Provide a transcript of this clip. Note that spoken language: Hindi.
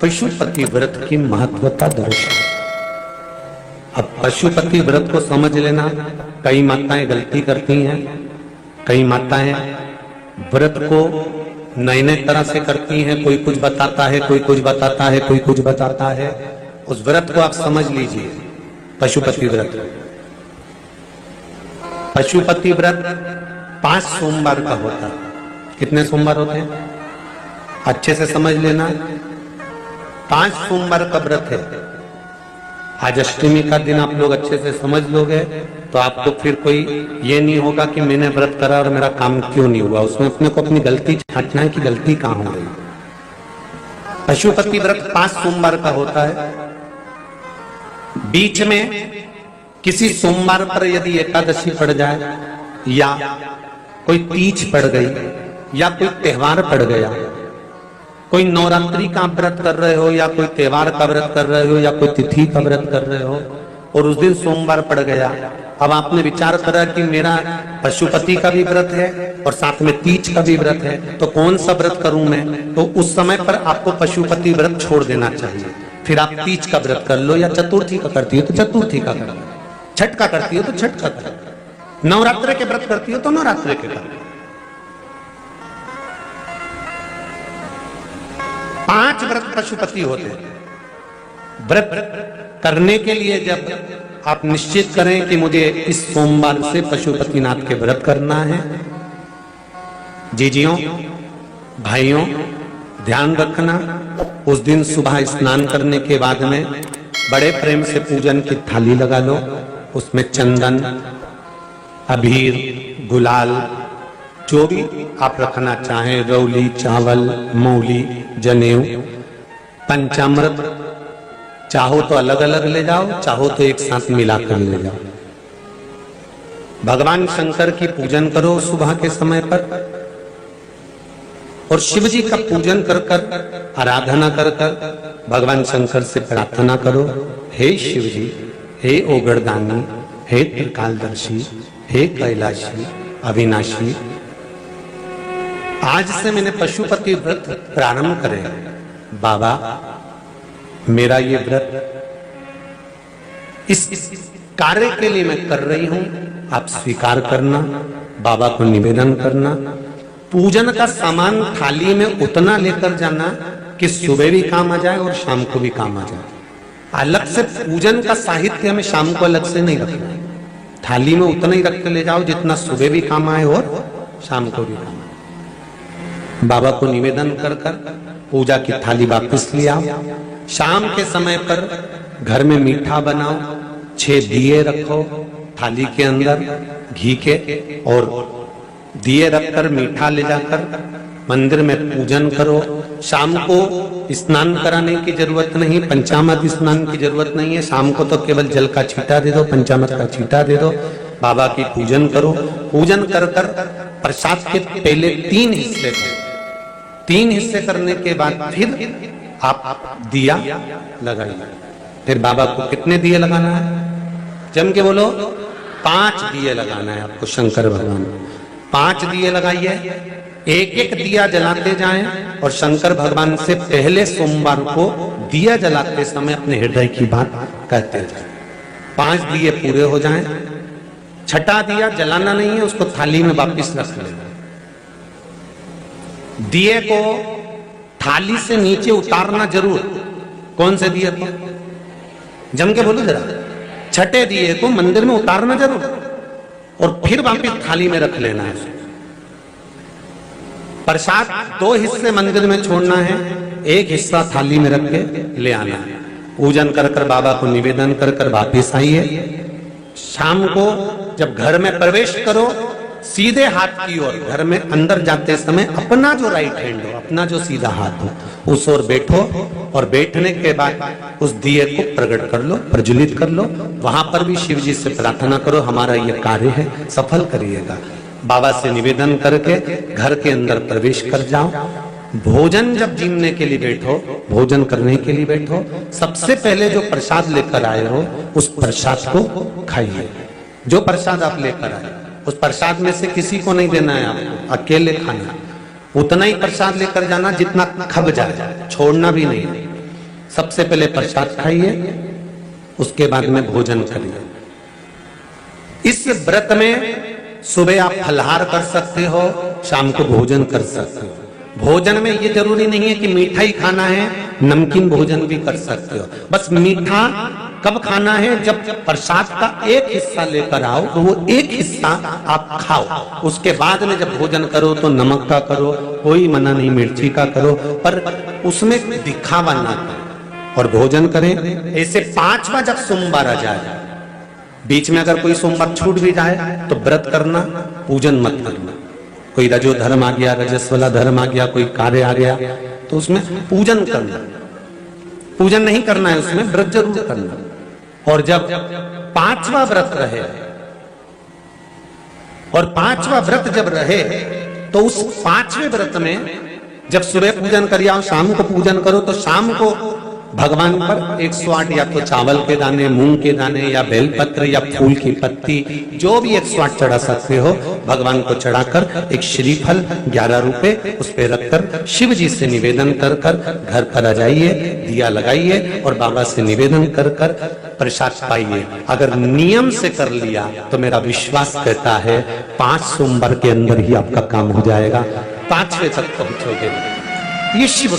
पशुपति व्रत की महत्वता दर्शाए। अब पशुपति व्रत को समझ लेना। कई माताएं गलती करती हैं, कई माताएं व्रत को नए नए तरह से करती हैं। कोई कुछ बताता है, कोई कुछ बताता है, कोई कुछ बताता है। उस व्रत को आप समझ लीजिए, पशुपति व्रत। पशुपति व्रत 5 सोमवार का होता है। कितने सोमवार होते हैं अच्छे से समझ लेना। 5 सोमवार का व्रत है। आज अष्टमी का दिन आप लोग अच्छे से समझ लोगे तो आपको फिर कोई ये नहीं होगा कि मैंने व्रत करा और मेरा काम क्यों नहीं हुआ। उसमें अपने को अपनी गलती छांटना है कि गलती कहां हो गई। पशुपति व्रत 5 सोमवार का होता है। बीच में किसी सोमवार पर यदि एकादशी पड़ जाए या कोई तीज पड़ गई या कोई त्योहार पड़ गया, कोई नवरात्रि का व्रत कर रहे हो या कोई त्योहार का व्रत कर रहे हो या कोई तिथि का व्रत कर रहे हो और उस दिन सोमवार पड़ गया, अब आपने विचार करा कि मेरा पशुपति का भी व्रत है और साथ में तीज का भी व्रत है, तो कौन सा व्रत करूं मैं। तो उस समय पर आपको पशुपति व्रत छोड़ देना चाहिए। फिर आप तीज का व्रत कर लो या चतुर्थी का करती हो तो चतुर्थी का कर लो, छठ का करती हो तो छठ का कर लो, नवरात्रि के व्रत करती हो तो नवरात्रि के कर लो। 5 व्रत पशुपति होते हैं। व्रत करने के लिए जब आप निश्चित करें कि मुझे इस सोमवार से पशुपतिनाथ के व्रत करना है, जीजियों भाइयों ध्यान रखना, उस दिन सुबह स्नान करने के बाद में बड़े प्रेम से पूजन की थाली लगा लो। उसमें चंदन, अबीर, गुलाल, जो भी आप रखना चाहें, रौली, चावल, मौली, जनेऊ, पंचामृत, चाहो तो अलग अलग ले जाओ, चाहो तो एक साथ मिलाकर ले जाओ। भगवान शंकर की पूजन करो सुबह के समय पर और शिव जी का पूजन कर कर आराधना कर कर भगवान शंकर से प्रार्थना करो, हे शिव जी, हे ओगरदानी, हे त्रिकालदर्शी, हे कैलाशी, अविनाशी, आज से मैंने पशुपति व्रत प्रारंभ करे। बाबा मेरा ये व्रत इस कार्य के लिए मैं कर रही हूं, आप स्वीकार करना। बाबा को निवेदन करना। पूजन का सामान थाली में उतना लेकर जाना कि सुबह भी काम आ जाए और शाम को भी काम आ जाए। अलग से पूजन का साहित्य हमें शाम को अलग से नहीं रखना है। थाली में उतना ही रख के ले जाओ जितना सुबह भी काम आए और शाम को भी काम आए। बाबा को निवेदन कर कर पूजा की थाली वापस ले आओ। शाम के समय पर घर में मीठा बनाओ, 6 दिए रखो थाली के अंदर घी के, और दिए रखकर मीठा ले जाकर मंदिर में पूजन करो। शाम को स्नान कराने की जरूरत नहीं, पंचामृत स्नान की जरूरत नहीं है। शाम को तो केवल जल का छींटा दे दो, पंचामृत का छींटा दे दो, बाबा की पूजन करो। पूजन कर कर प्रसाद के पहले 3 हिस्से करो। 3 हिस्से करने के बाद फिर आप दिया लगाइए। फिर बाबा को कितने दिए लगाना है? जम के बोलो, 5 दिए लगाना है आपको शंकर भगवान। 5 दिए लगाइए, एक एक दिया जलाते जाएं और शंकर भगवान से पहले सोमवार को दिया जलाते समय अपने हृदय की बात कहते जाएं। 5 दिए पूरे हो जाएं। छठा दिया जलाना नहीं है, उसको थाली में वापस रख लेना। दिए को थाली से नीचे उतारना जरूर। कौन से दिए को? जम के बोलो जरा। छठे दिए को मंदिर में उतारना जरूर और फिर वापस थाली में रख लेना है। प्रसाद 2 हिस्से मंदिर में छोड़ना है, 1 हिस्सा थाली में रख के ले आना है। पूजन कर कर बाबा को निवेदन कर कर वापिस आइए। शाम को जब घर में प्रवेश करो, सीधे हाथ की ओर घर में अंदर जाते समय अपना जो राइट हैंड हो, अपना जो सीधा हाथ हो, उस ओर बैठो और बैठने के बाद उस दिए को प्रकट कर लो, प्रज्वलित कर लो। वहां पर भी शिव जी से प्रार्थना करो, हमारा ये कार्य है, सफल करिएगा। बाबा से निवेदन करके घर के अंदर प्रवेश कर जाओ। भोजन जब जीमने के लिए बैठो, भोजन करने के लिए बैठो, सबसे पहले जो प्रसाद लेकर आए हो उस प्रसाद को खाइए। जो प्रसाद आप लेकर आए उस प्रसाद में से किसी को नहीं देना है आपको, अकेले खाना। उतना ही प्रसाद लेकर जाना जितना खब जाए, छोड़ना भी नहीं। सबसे पहले प्रसाद खाइए, उसके बाद में भोजन करिए। इस व्रत में सुबह आप फलाहार कर सकते हो, शाम को भोजन कर सकते हो। भोजन में ये जरूरी नहीं है कि मीठा ही खाना है, नमकीन भोजन भी कर सकते हो। बस मीठा कब खाना है, जब प्रसाद का एक हिस्सा लेकर आओ तो वो एक हिस्सा आप खाओ। उसके बाद में जब भोजन करो तो नमक का करो, कोई मना नहीं, मिर्ची का करो, पर उसमें दिखावा ना करो और भोजन करें। ऐसे 5वां जब सोमवार आ जाए, बीच में अगर कोई सोमवार छूट भी जाए तो व्रत करना, पूजन मत करना। कोई रजो धर्म आ गया, रजस वाला धर्म आ गया, कोई कार्य आ गया तो उसमें पूजन करना, पूजन नहीं करना है, उसमें व्रत जरूर करना। और जब 5वां व्रत रहे, और 5वां व्रत जब रहे तो उस 5वें व्रत में जब सुबह पूजन करिए और शाम को पूजन करो, तो शाम को भगवान पर 108 या तो चावल के दाने, मूंग के दाने या बेलपत्र या फूल की पत्ती, जो भी 108 चढ़ा सकते हो भगवान को चढ़ाकर एक श्रीफल 11 रुपए उस पे रखकर शिव जी से निवेदन कर कर घर पर आ जाइए, दिया लगाइए और बाबा से निवेदन कर कर प्रसाद पाइए। अगर नियम से कर लिया तो मेरा विश्वास कहता है 5 सोमवार के अंदर ही आपका काम हो जाएगा, 5वें तक पहुंचोगे। ये शिव